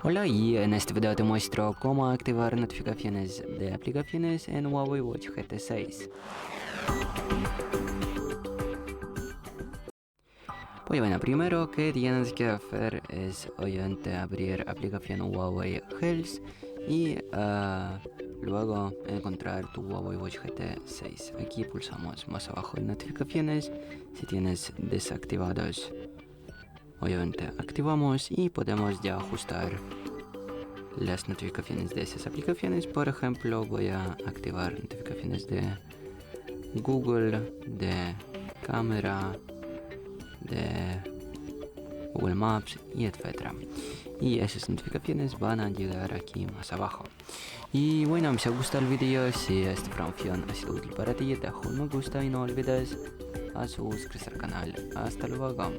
Hola, y en este video te muestro cómo activar notificaciones de aplicaciones en Huawei Watch GT 6. Pues bueno, primero que tienes que hacer es obviamente abrir aplicación Huawei Health y luego encontrar tu Huawei Watch GT 6. Aquí pulsamos más abajo en notificaciones. Si tienes desactivados, obviamente activamos y podemos ya ajustar las notificaciones de esas aplicaciones. Por ejemplo, voy a activar notificaciones de Google, de cámara, de Google Maps y etcétera. Y esas notificaciones van a llegar aquí más abajo. Y bueno, si te gusta el vídeo, si esta información ha sido útil para ti, deja un me gusta y no olvides a suscribirse al canal. Hasta luego.